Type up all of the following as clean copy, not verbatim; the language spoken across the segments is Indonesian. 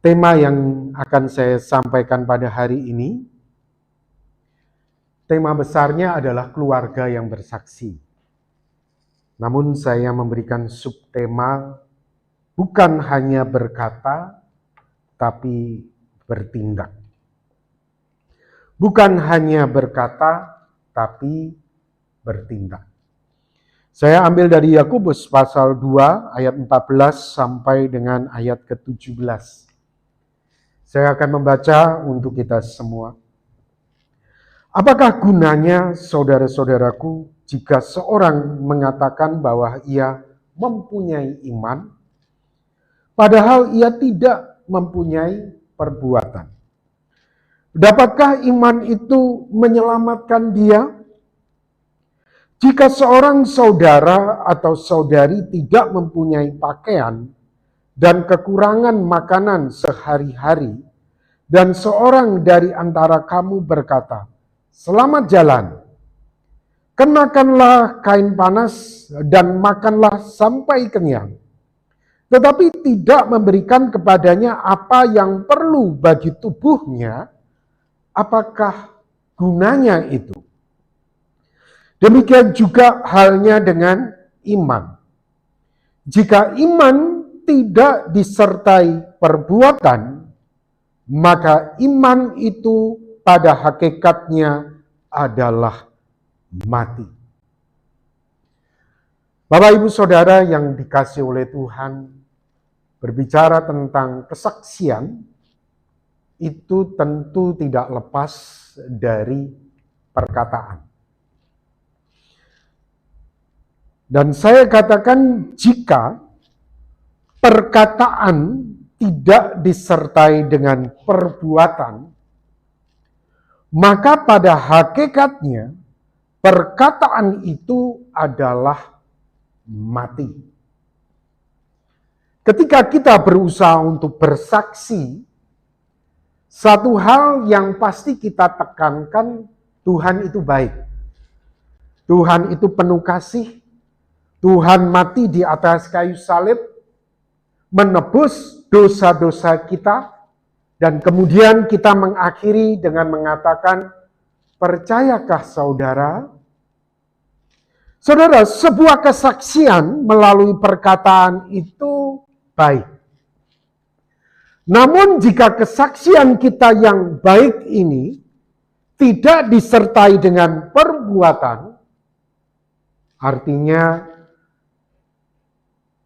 Tema yang akan saya sampaikan pada hari ini, tema besarnya adalah keluarga yang bersaksi. Namun saya memberikan subtema bukan hanya berkata, tapi bertindak. Bukan hanya berkata, tapi bertindak. Saya ambil dari Yakobus pasal 2 ayat 14 sampai dengan ayat ke-17. Saya akan membaca untuk kita semua. Apakah gunanya, saudara-saudaraku, jika seorang mengatakan bahwa ia mempunyai iman, padahal ia tidak mempunyai perbuatan? Dapatkah iman itu menyelamatkan dia? Jika seorang saudara atau saudari tidak mempunyai pakaian dan kekurangan makanan sehari-hari, dan seorang dari antara kamu berkata, "Selamat jalan, kenakanlah kain panas dan makanlah sampai kenyang," tetapi tidak memberikan kepadanya apa yang perlu bagi tubuhnya, apakah gunanya itu? Demikian juga halnya dengan iman. Jika iman tidak disertai perbuatan, maka iman itu pada hakikatnya adalah mati. Bapak, Ibu, Saudara yang dikasihi oleh Tuhan, berbicara tentang kesaksian, itu tentu tidak lepas dari perkataan. Dan saya katakan, jika perkataan tidak disertai dengan perbuatan, maka pada hakikatnya perkataan itu adalah mati. Ketika kita berusaha untuk bersaksi, satu hal yang pasti kita tekankan, Tuhan itu baik. Tuhan itu penuh kasih. Tuhan mati di atas kayu salib, menebus dosa-dosa kita, dan kemudian kita mengakhiri dengan mengatakan, percayakah saudara? Saudara, sebuah kesaksian melalui perkataan itu baik. Namun jika kesaksian kita yang baik ini tidak disertai dengan perbuatan, artinya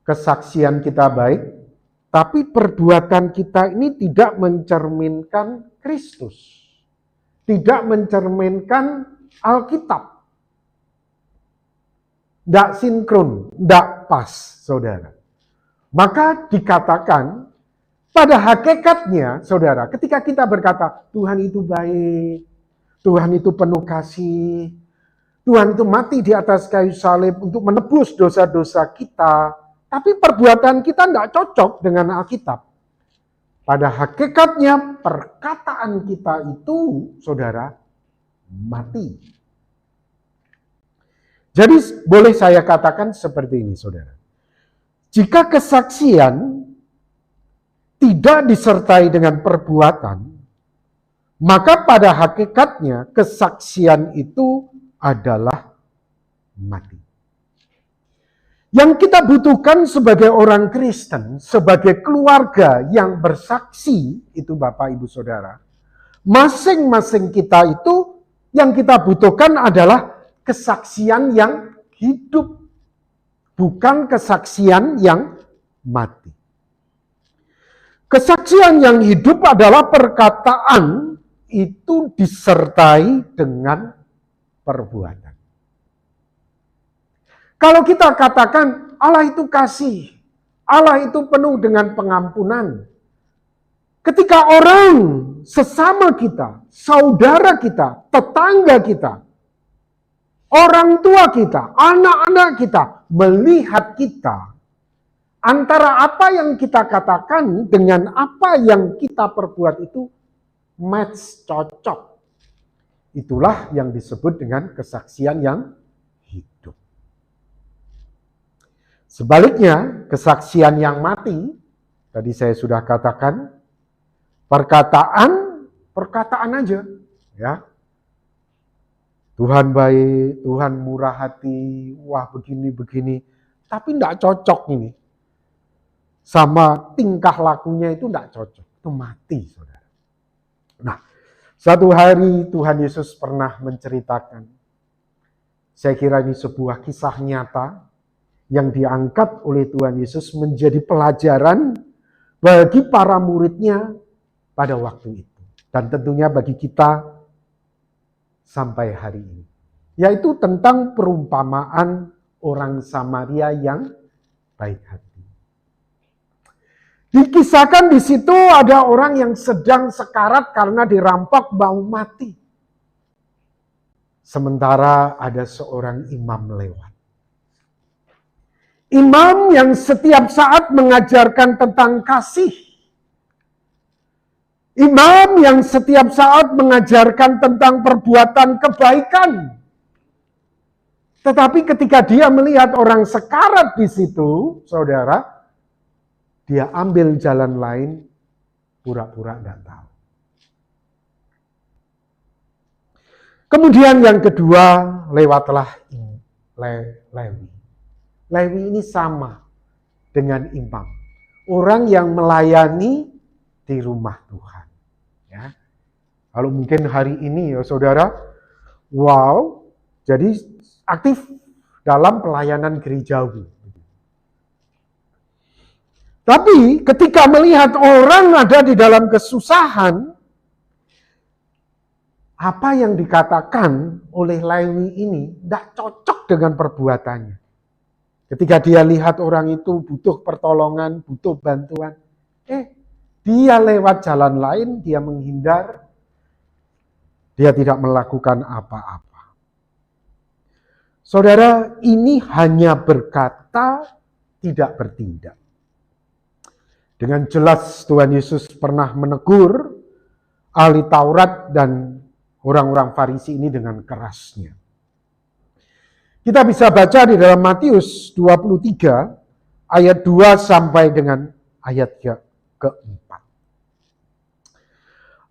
kesaksian kita baik, tapi perbuatan kita ini tidak mencerminkan Kristus. Tidak mencerminkan Alkitab. Tidak sinkron, tidak pas, saudara. Maka dikatakan, pada hakikatnya, saudara, ketika kita berkata, Tuhan itu baik, Tuhan itu penuh kasih, Tuhan itu mati di atas kayu salib untuk menebus dosa-dosa kita, tapi perbuatan kita tidak cocok dengan Alkitab. Pada hakikatnya perkataan kita itu, saudara, mati. Jadi boleh saya katakan seperti ini, saudara. Jika kesaksian tidak disertai dengan perbuatan, maka pada hakikatnya kesaksian itu adalah mati. Yang kita butuhkan sebagai orang Kristen, sebagai keluarga yang bersaksi, itu Bapak, Ibu, Saudara, masing-masing kita itu yang kita butuhkan adalah kesaksian yang hidup, bukan kesaksian yang mati. Kesaksian yang hidup adalah perkataan itu disertai dengan perbuatan. Kalau kita katakan Allah itu kasih, Allah itu penuh dengan pengampunan. Ketika orang sesama kita, saudara kita, tetangga kita, orang tua kita, anak-anak kita, melihat kita, antara apa yang kita katakan dengan apa yang kita perbuat itu match, cocok. Itulah yang disebut dengan kesaksian yang hidup. Sebaliknya, kesaksian yang mati, tadi saya sudah katakan, Perkataan aja, ya. Tuhan baik, Tuhan murah hati, wah begini-begini. Tapi enggak cocok ini. Sama tingkah lakunya itu enggak cocok. Itu mati, saudara. Nah, satu hari Tuhan Yesus pernah menceritakan. Saya kira ini sebuah kisah nyata yang diangkat oleh Tuhan Yesus menjadi pelajaran bagi para muridnya pada waktu itu. Dan tentunya bagi kita sampai hari ini. Yaitu tentang perumpamaan orang Samaria yang baik hati. Dikisahkan di situ ada orang yang sedang sekarat karena dirampok mau mati. Sementara ada seorang imam lewat. Imam yang setiap saat mengajarkan tentang kasih. Imam yang setiap saat mengajarkan tentang perbuatan kebaikan. Tetapi ketika dia melihat orang sekarat di situ, saudara, dia ambil jalan lain, pura-pura tidak tahu. Kemudian yang kedua, lewatlah Lewi. Lewi ini sama dengan imam. Orang yang melayani di rumah Tuhan. Ya. Kalau mungkin hari ini ya saudara, wow, jadi aktif dalam pelayanan gerejawi. Tapi ketika melihat orang ada di dalam kesusahan, apa yang dikatakan oleh Lewi ini tidak cocok dengan perbuatannya. Ketika dia lihat orang itu butuh pertolongan, butuh bantuan, dia lewat jalan lain, dia menghindar, dia tidak melakukan apa-apa. Saudara, ini hanya berkata, tidak bertindak. Dengan jelas Tuhan Yesus pernah menegur ahli Taurat dan orang-orang Farisi ini dengan kerasnya. Kita bisa baca di dalam Matius 23 ayat 2 sampai dengan ayat keempat.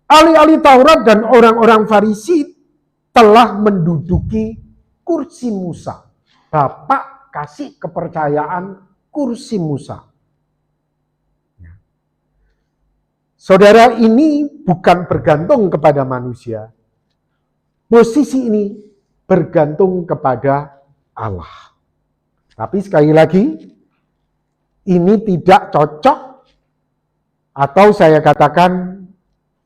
Ahli-ahli Taurat dan orang-orang Farisi telah menduduki kursi Musa. Bapak kasih kepercayaan kursi Musa. Saudara, ini bukan bergantung kepada manusia. Posisi ini bergantung kepada Allah. Tapi sekali lagi, ini tidak cocok, atau saya katakan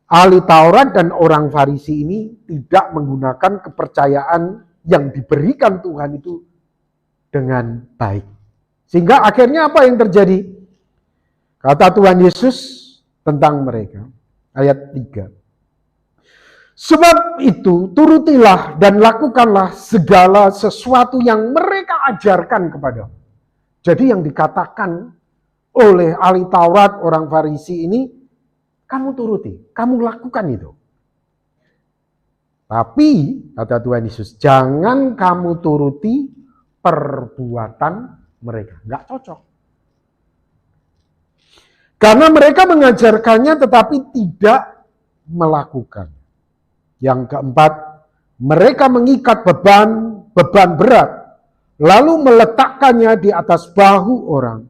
ahli Taurat dan orang Farisi ini tidak menggunakan kepercayaan yang diberikan Tuhan itu dengan baik. Sehingga akhirnya apa yang terjadi? Kata Tuhan Yesus tentang mereka, ayat 3. Sebab itu turutilah dan lakukanlah segala sesuatu yang mereka ajarkan kepadamu. Jadi yang dikatakan oleh ahli Taurat, orang Farisi ini, kamu turuti, kamu lakukan itu. Tapi, kata Tuhan Yesus, jangan kamu turuti perbuatan mereka. Enggak cocok. Karena mereka mengajarkannya tetapi tidak melakukan. Yang keempat, mereka mengikat beban berat, lalu meletakkannya di atas bahu orang,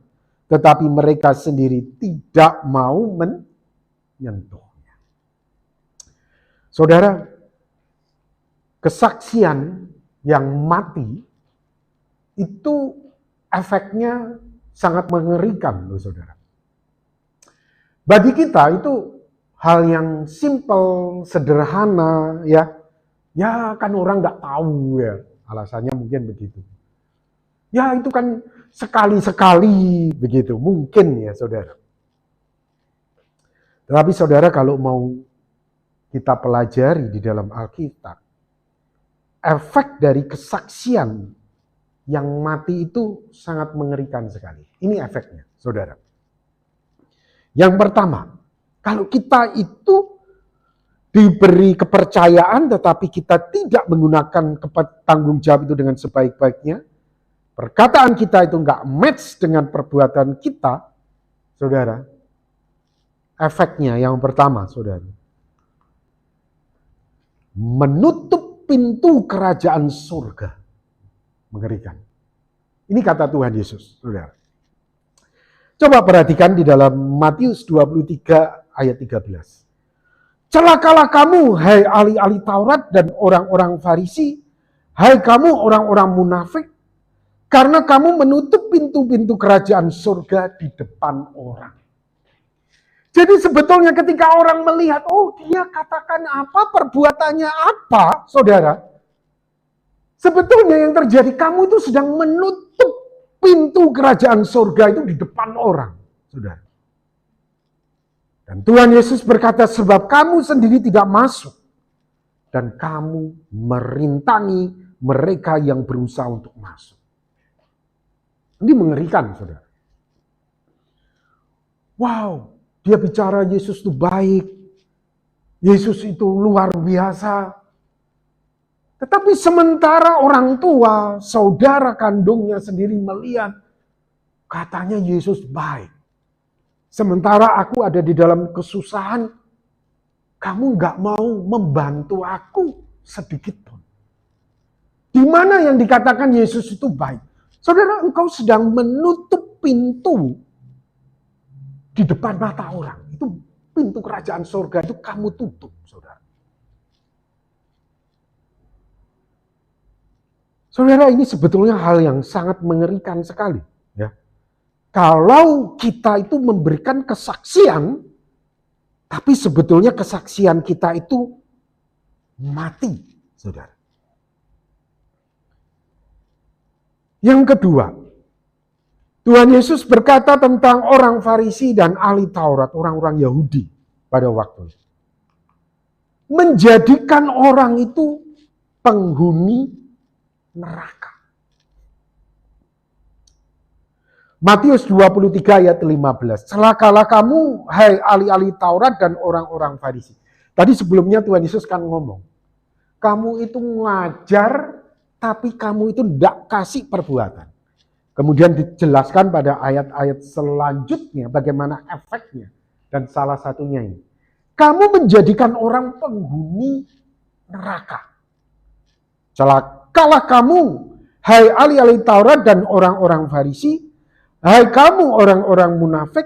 tetapi mereka sendiri tidak mau menyentuhnya. Saudara, kesaksian yang mati itu efeknya sangat mengerikan, loh saudara. Bagi kita itu hal yang simple, sederhana, ya kan orang nggak tahu ya, alasannya mungkin begitu. Ya itu kan sekali-sekali begitu, mungkin ya saudara. Tetapi saudara kalau mau kita pelajari di dalam Alkitab, efek dari kesaksian yang mati itu sangat mengerikan sekali. Ini efeknya, saudara. Yang pertama, kalau kita itu diberi kepercayaan tetapi kita tidak menggunakan tanggung jawab itu dengan sebaik-baiknya, perkataan kita itu enggak match dengan perbuatan kita, saudara, efeknya yang pertama, saudara. Menutup pintu kerajaan surga. Mengerikan. Ini kata Tuhan Yesus, saudara. Coba perhatikan di dalam Matius 23 ayat 13. Celakalah kamu, hai ahli-ahli Taurat dan orang-orang Farisi, hai kamu orang-orang munafik, karena kamu menutup pintu-pintu kerajaan surga di depan orang. Jadi sebetulnya ketika orang melihat, oh dia katakan apa, perbuatannya apa, saudara. Sebetulnya yang terjadi, kamu itu sedang menutup pintu kerajaan surga itu di depan orang, saudara. Dan Tuhan Yesus berkata, sebab kamu sendiri tidak masuk, dan kamu merintangi mereka yang berusaha untuk masuk. Ini mengerikan, saudara. Wow, dia bicara Yesus itu baik. Yesus itu luar biasa. Tetapi sementara orang tua, saudara kandungnya sendiri melihat, katanya Yesus baik. Sementara aku ada di dalam kesusahan, kamu gak mau membantu aku sedikit pun. Di mana yang dikatakan Yesus itu baik? Saudara, engkau sedang menutup pintu di depan mata orang. Itu pintu kerajaan surga itu kamu tutup, saudara. Saudara, ini sebetulnya hal yang sangat mengerikan sekali. Ya. Kalau kita itu memberikan kesaksian, tapi sebetulnya kesaksian kita itu mati, saudara. Yang kedua, Tuhan Yesus berkata tentang orang Farisi dan ahli Taurat, orang-orang Yahudi pada waktu itu. Menjadikan orang itu penghuni neraka. Matius 23 ayat 15. Celakalah kamu, hai ahli-ahli Taurat dan orang-orang Farisi. Tadi sebelumnya Tuhan Yesus kan ngomong, kamu itu ngajar, tapi kamu itu tidak kasih perbuatan. Kemudian dijelaskan pada ayat-ayat selanjutnya bagaimana efeknya. Dan salah satunya ini. Kamu menjadikan orang penghuni neraka. Celakalah kamu, hai ahli-ahli Taurat dan orang-orang Farisi, hai kamu orang-orang munafik,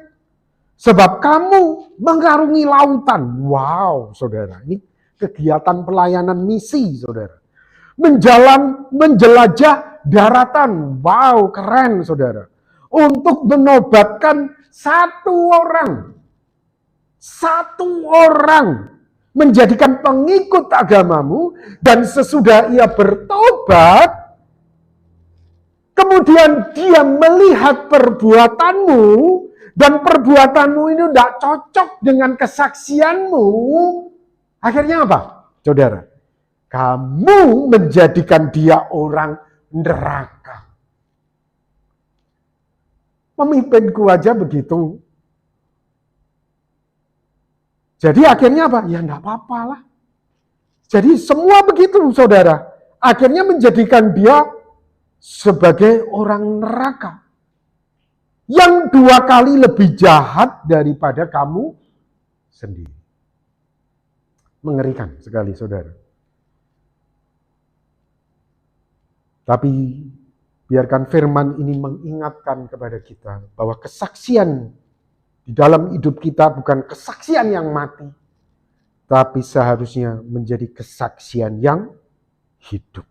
sebab kamu mengarungi lautan. Wow, saudara, ini kegiatan pelayanan misi, saudara. Menjelajah daratan. Wow, keren, saudara. Untuk menobatkan satu orang menjadikan pengikut agamamu, dan sesudah ia bertobat, kemudian dia melihat perbuatanmu, dan perbuatanmu ini tidak cocok dengan kesaksianmu. Akhirnya apa, saudara? Kamu menjadikan dia orang neraka. Pemimpinku aja begitu. Jadi akhirnya apa? Ya enggak apa-apa lah. Jadi semua begitu, saudara. Akhirnya menjadikan dia sebagai orang neraka. Yang 2 kali lebih jahat daripada kamu sendiri. Mengerikan sekali, saudara. Tapi biarkan firman ini mengingatkan kepada kita bahwa kesaksian di dalam hidup kita bukan kesaksian yang mati, tapi seharusnya menjadi kesaksian yang hidup.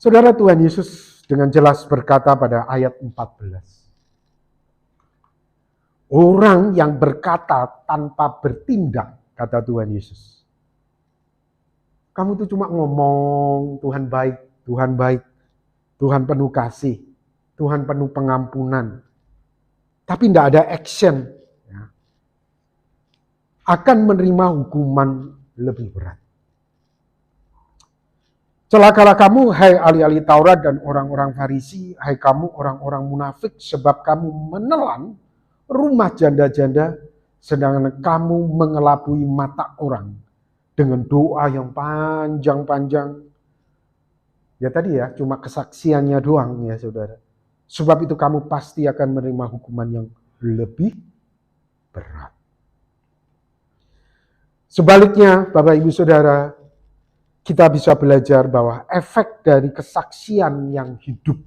Saudara, Tuhan Yesus dengan jelas berkata pada ayat 14. Orang yang berkata tanpa bertindak, kata Tuhan Yesus. Kamu tuh cuma ngomong, Tuhan baik, Tuhan baik, Tuhan penuh kasih, Tuhan penuh pengampunan. Tapi tidak ada action. Ya. Akan menerima hukuman lebih berat. Celakalah kamu, hai ahli-ahli Taurat dan orang-orang Farisi, hai kamu orang-orang munafik, sebab kamu menelan rumah janda-janda, sedangkan kamu mengelabui mata orang dengan doa yang panjang-panjang. Ya tadi ya, cuma kesaksiannya doang ya saudara. Sebab itu kamu pasti akan menerima hukuman yang lebih berat. Sebaliknya, Bapak Ibu Saudara, kita bisa belajar bahwa efek dari kesaksian yang hidup,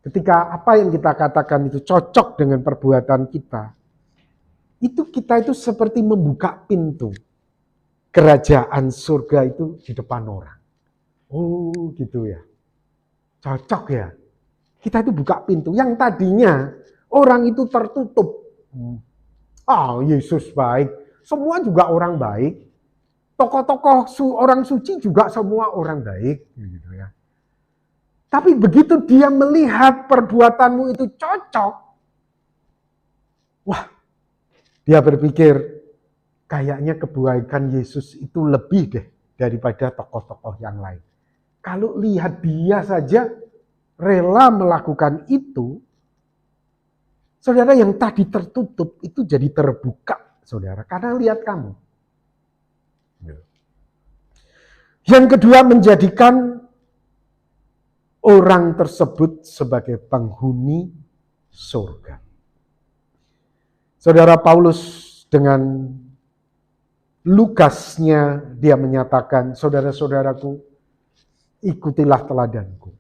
ketika apa yang kita katakan itu cocok dengan perbuatan kita, kita itu seperti membuka pintu kerajaan surga itu di depan orang. Oh gitu ya, cocok ya. Kita itu buka pintu yang tadinya orang itu tertutup. Yesus baik, semua juga orang baik. Tokoh-tokoh orang suci juga semua orang baik, gitu ya. Tapi begitu dia melihat perbuatanmu itu cocok, wah, dia berpikir kayaknya kebaikan Yesus itu lebih deh daripada tokoh-tokoh yang lain. Kalau lihat dia saja rela melakukan itu, saudara, yang tadi tertutup itu jadi terbuka, saudara, karena lihat kamu. Yang kedua, menjadikan orang tersebut sebagai penghuni surga. Saudara, Paulus dengan Lukasnya dia menyatakan, saudara-saudaraku, ikutilah teladanku.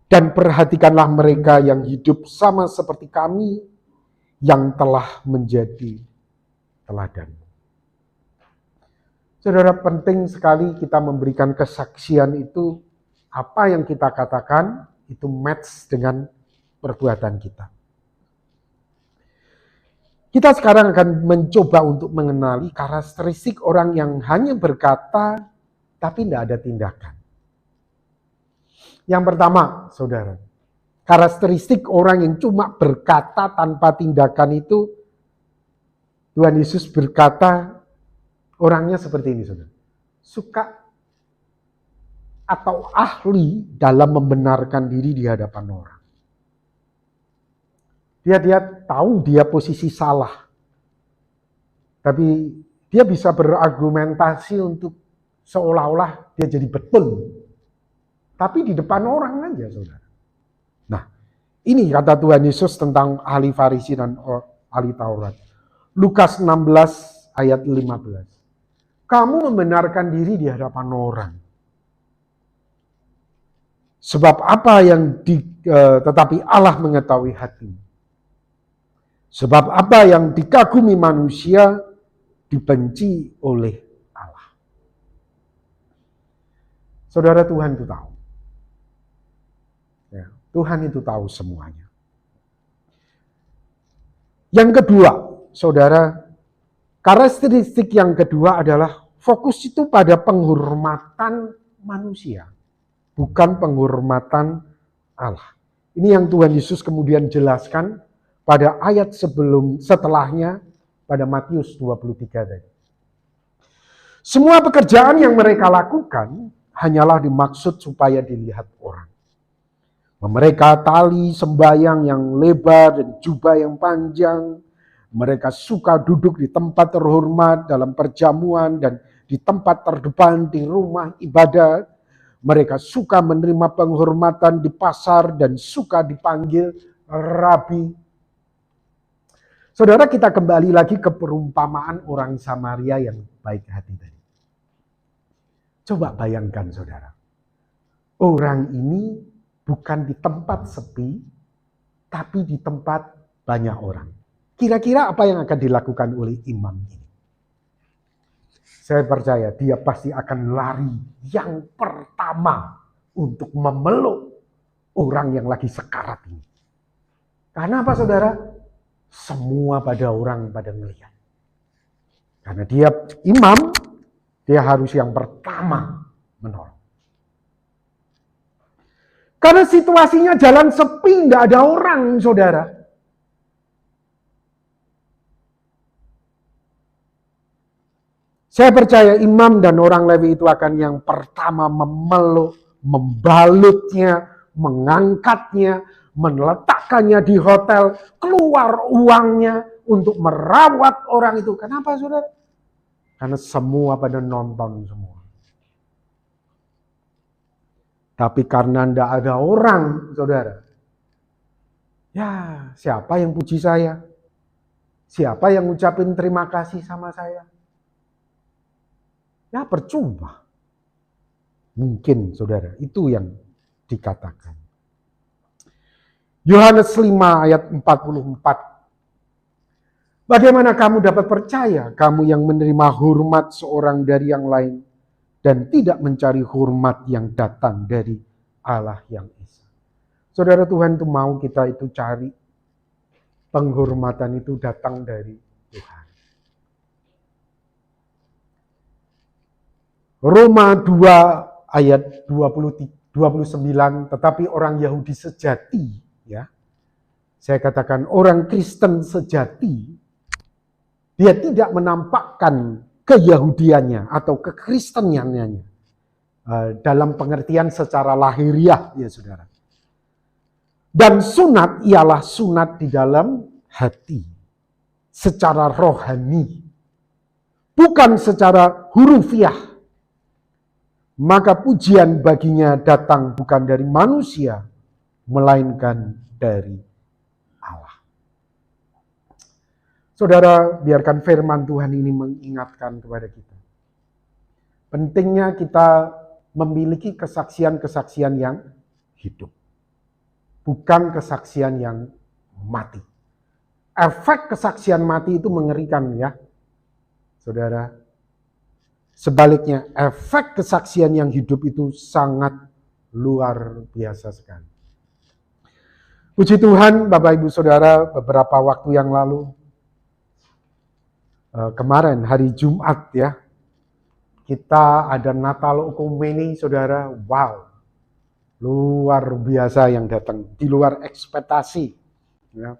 Dan perhatikanlah mereka yang hidup sama seperti kami, yang telah menjadi teladan. Saudara, penting sekali kita memberikan kesaksian itu, apa yang kita katakan itu match dengan perbuatan kita. Kita sekarang akan mencoba untuk mengenali karakteristik orang yang hanya berkata tapi tidak ada tindakan. Yang pertama, saudara, karakteristik orang yang cuma berkata tanpa tindakan itu, Tuhan Yesus berkata, orangnya seperti ini, saudara. Suka atau ahli dalam membenarkan diri di hadapan orang. Dia tahu dia posisi salah. Tapi dia bisa berargumentasi untuk seolah-olah dia jadi betul. Tapi di depan orang aja, saudara. Nah, ini kata Tuhan Yesus tentang ahli Farisi dan ahli Taurat. Lukas 16 ayat 15. Kamu membenarkan diri di hadapan orang. Sebab apa yang tetapi Allah mengetahui hati. Sebab apa yang dikagumi manusia dibenci oleh Allah. Saudara, Tuhan itu tahu. Ya, Tuhan itu tahu semuanya. Yang kedua, saudara, karakteristik yang kedua adalah fokus itu pada penghormatan manusia, bukan penghormatan Allah. Ini yang Tuhan Yesus kemudian jelaskan pada ayat setelahnya pada Matius 23 tadi. Semua pekerjaan yang mereka lakukan hanyalah dimaksud supaya dilihat orang. Mereka tali sembayang yang lebar dan jubah yang panjang. Mereka suka duduk di tempat terhormat dalam perjamuan dan di tempat terdepan di rumah ibadat. Mereka suka menerima penghormatan di pasar dan suka dipanggil rabi. Saudara, kita kembali lagi ke perumpamaan orang Samaria yang baik hati tadi. Coba bayangkan, saudara. Orang ini bukan di tempat sepi, tapi di tempat banyak orang. Kira-kira apa yang akan dilakukan oleh imam ini? Saya percaya dia pasti akan lari yang pertama untuk memeluk orang yang lagi sekarat ini. Karena apa, saudara? Semua orang pada melihat. Karena dia imam, dia harus yang pertama menolong. Karena situasinya jalan sepi, tidak ada orang, saudara. Saya percaya imam dan orang Lewi itu akan yang pertama memeluk, membalutnya, mengangkatnya, meletakkannya di hotel, keluar uangnya untuk merawat orang itu. Kenapa, saudara? Karena semua pada nonton semua. Tapi karena tidak ada orang, saudara, Ya, siapa yang puji saya? Siapa yang ngucapin terima kasih sama saya? Ya percuma. Mungkin saudara, itu yang dikatakan. Yohanes 5 ayat 44. Bagaimana kamu dapat percaya, kamu yang menerima hormat seorang dari yang lain, dan tidak mencari hormat yang datang dari Allah yang Esa. Saudara, Tuhan itu mau kita itu cari penghormatan itu datang dari Tuhan. Roma 2 ayat 29, tetapi orang Yahudi sejati, ya, saya katakan orang Kristen sejati, dia tidak menampakkan keyahudiannya atau kekristenannya dalam pengertian secara lahiriah, ya saudara. Dan sunat ialah sunat di dalam hati, secara rohani, bukan secara hurufiah. Maka pujian baginya datang bukan dari manusia, melainkan dari Allah. Saudara, biarkan firman Tuhan ini mengingatkan kepada kita. Pentingnya kita memiliki kesaksian-kesaksian yang hidup. Bukan kesaksian yang mati. Efek kesaksian mati itu mengerikan ya, saudara. Sebaliknya, efek kesaksian yang hidup itu sangat luar biasa sekali. Puji Tuhan, Bapak Ibu Saudara, beberapa waktu yang lalu, kemarin hari Jumat ya, kita ada Natal Okomeni, saudara. Wow, luar biasa yang datang, di luar ekspektasi. Ya.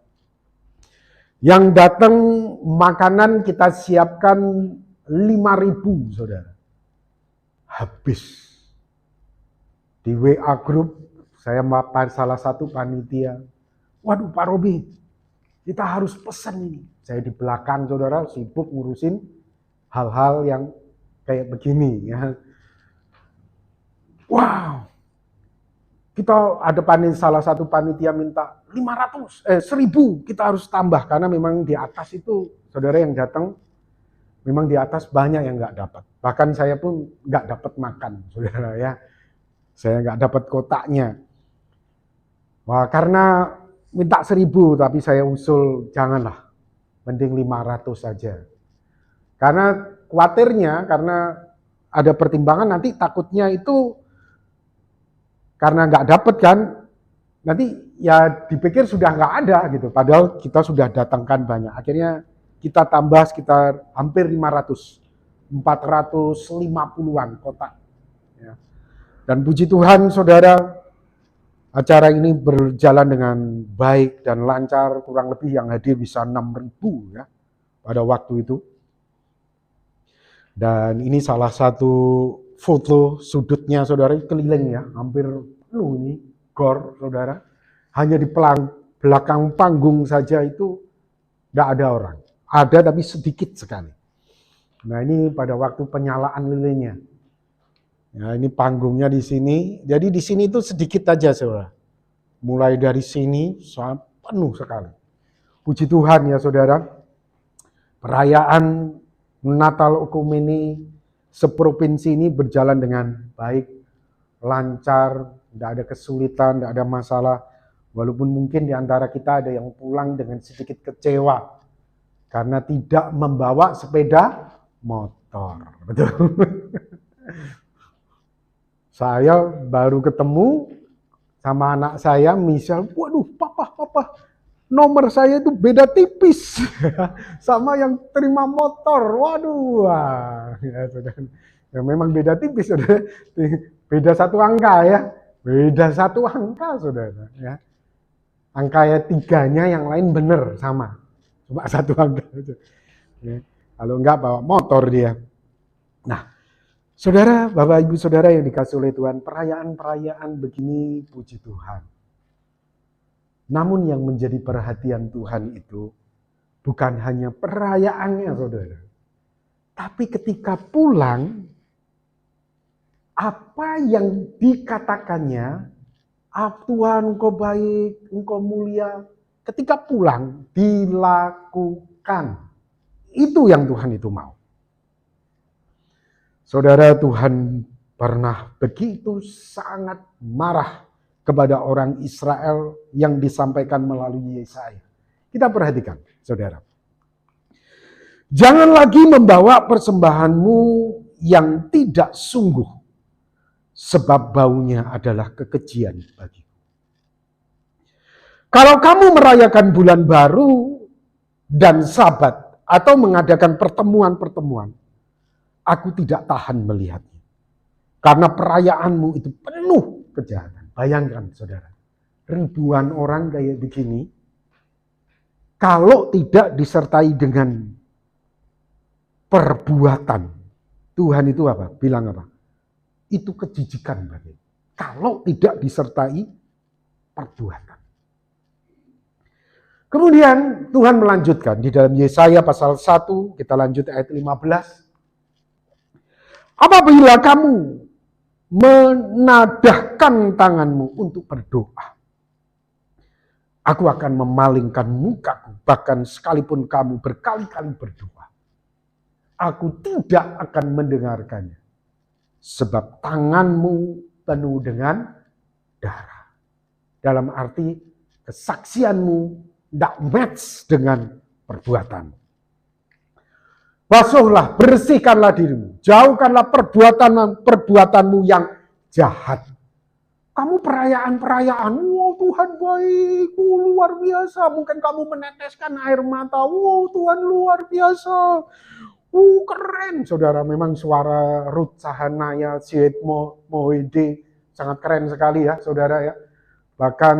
Yang datang makanan kita siapkan 5.000, saudara. Habis. Di WA group, saya salah satu panitia. Waduh Pak Robi, kita harus pesan ini. Saya di belakang saudara sibuk ngurusin hal-hal yang kayak begini ya. Wow. Kita ada salah satu panitia minta 1.000 kita harus tambah karena memang di atas itu saudara yang datang memang di atas banyak yang nggak dapat. Bahkan saya pun nggak dapat makan, saudara ya. Saya nggak dapat kotaknya. Wah, karena minta 1.000 tapi saya usul janganlah. Mending 500 saja. Karena khawatirnya, karena ada pertimbangan nanti takutnya itu karena nggak dapat kan, nanti ya dipikir sudah nggak ada gitu. Padahal kita sudah datangkan banyak. Akhirnya kita tambah sekitar hampir 500, 450-an kotak. Ya. Dan puji Tuhan saudara, acara ini berjalan dengan baik dan lancar, kurang lebih yang hadir bisa 6.000 ya pada waktu itu. Dan ini salah satu foto sudutnya saudara, keliling ya, hampir penuh ini gor saudara. Hanya di belakang panggung saja itu tidak ada orang. Ada tapi sedikit sekali. Nah ini pada waktu penyalaan lilinnya. Ya, ini panggungnya di sini. Jadi di sini itu sedikit aja saudara. Mulai dari sini penuh sekali. Puji Tuhan ya saudara. Perayaan Natal Okomeni seprovinsi ini berjalan dengan baik, lancar, tidak ada kesulitan, tidak ada masalah. Walaupun mungkin di antara kita ada yang pulang dengan sedikit kecewa karena tidak membawa sepeda motor. Betul. Saya baru ketemu sama anak saya, misal, waduh papa, nomor saya itu beda tipis sama yang terima motor. Waduh, wah, ya, saudara. Ya, memang beda tipis, saudara. Beda satu angka ya, beda satu angka, saudara. Ya. Angka tiganya yang lain benar sama, cuma satu angka. Ya. Kalau enggak bawa motor dia. Nah. Saudara, Bapak Ibu Saudara yang dikasih oleh Tuhan, perayaan-perayaan begini puji Tuhan. Namun yang menjadi perhatian Tuhan itu bukan hanya perayaannya saudara. Tapi ketika pulang, apa yang dikatakannya, Tuhan engkau baik, engkau mulia, ketika pulang dilakukan. Itu yang Tuhan itu mau. Saudara, Tuhan pernah begitu sangat marah kepada orang Israel yang disampaikan melalui Yesaya. Kita perhatikan, saudara. Jangan lagi membawa persembahanmu yang tidak sungguh, sebab baunya adalah kekejian bagiku. Kalau kamu merayakan bulan baru dan Sabat atau mengadakan pertemuan-pertemuan, aku tidak tahan melihatnya. Karena perayaanmu itu penuh kejahatan. Bayangkan saudara, ribuan orang kayak begini, kalau tidak disertai dengan perbuatan, Tuhan itu apa? Bilang apa? Itu kejijikan bagi. Kalau tidak disertai perbuatan. Kemudian Tuhan melanjutkan di dalam Yesaya pasal 1, kita lanjut ayat 15. Apabila kamu menadahkan tanganmu untuk berdoa, aku akan memalingkan mukaku, bahkan sekalipun kamu berkali-kali berdoa, aku tidak akan mendengarkannya, sebab tanganmu penuh dengan darah. Dalam arti kesaksianmu tidak match dengan perbuatan. Basuhlah, bersihkanlah dirimu, jauhkanlah perbuatanmu yang jahat. Kamu perayaan-perayaan, wow Tuhan baik, luar biasa. Mungkin kamu meneteskan air mata, wow Tuhan luar biasa. Keren. Saudara, memang suara Ruth Sahanaya, Syed Mohede sangat keren sekali ya saudara ya. Bahkan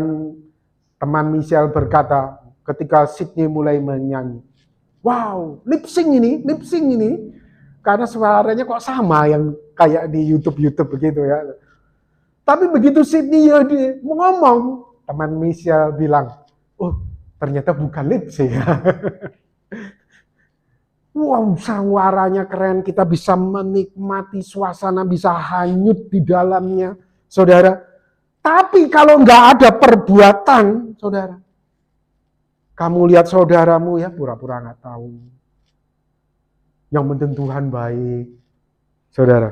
teman Michelle berkata ketika Sydney mulai menyanyi, wow, lip sync ini, karena suaranya kok sama yang kayak di YouTube begitu ya. Tapi begitu Sydney ya dia ngomong, teman Michelle bilang, oh ternyata bukan lip sync ya. Wow, suaranya keren, kita bisa menikmati suasana, bisa hanyut di dalamnya, saudara. Tapi kalau nggak ada perbuatan, saudara, kamu lihat saudaramu ya pura-pura nggak tahu. Yang penting Tuhan baik, saudara.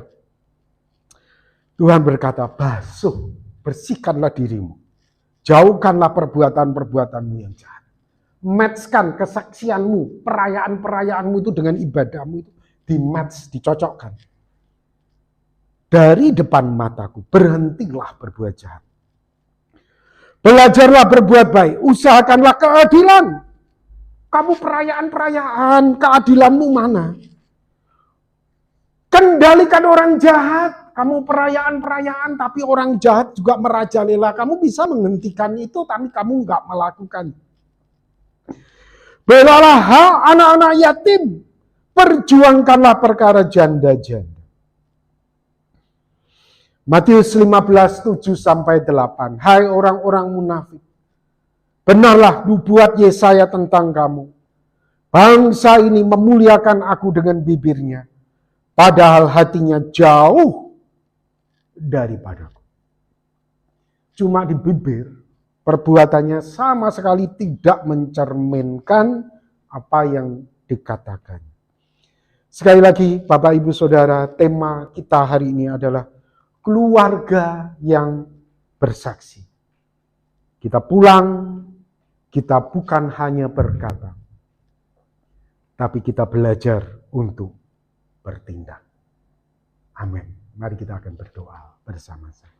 Tuhan berkata, basuh, bersihkanlah dirimu, jauhkanlah perbuatan-perbuatanmu yang jahat. Matchkan kesaksianmu, perayaan-perayaanmu itu dengan ibadahmu itu di-match, dicocokkan. Dari depan mataku, berhentilah berbuat jahat. Belajarlah berbuat baik, usahakanlah keadilan. Kamu perayaan-perayaan, keadilanmu mana? Kendalikan orang jahat. Kamu perayaan-perayaan, tapi orang jahat juga merajalela. Kamu bisa menghentikan itu, tapi kamu nggak melakukan. Belalah hak anak-anak yatim. Perjuangkanlah perkara janda-janda. Matius 15, 7-8. Hai orang-orang munafik, benarlah nubuat Yesaya tentang kamu. Bangsa ini memuliakan aku dengan bibirnya, padahal hatinya jauh daripadaku. Cuma di bibir, perbuatannya sama sekali tidak mencerminkan apa yang dikatakan. Sekali lagi, Bapak Ibu Saudara, tema kita hari ini adalah keluarga yang bersaksi. Kita pulang, kita bukan hanya berkata, tapi kita belajar untuk bertindak. Amin. Mari kita akan berdoa bersama-sama.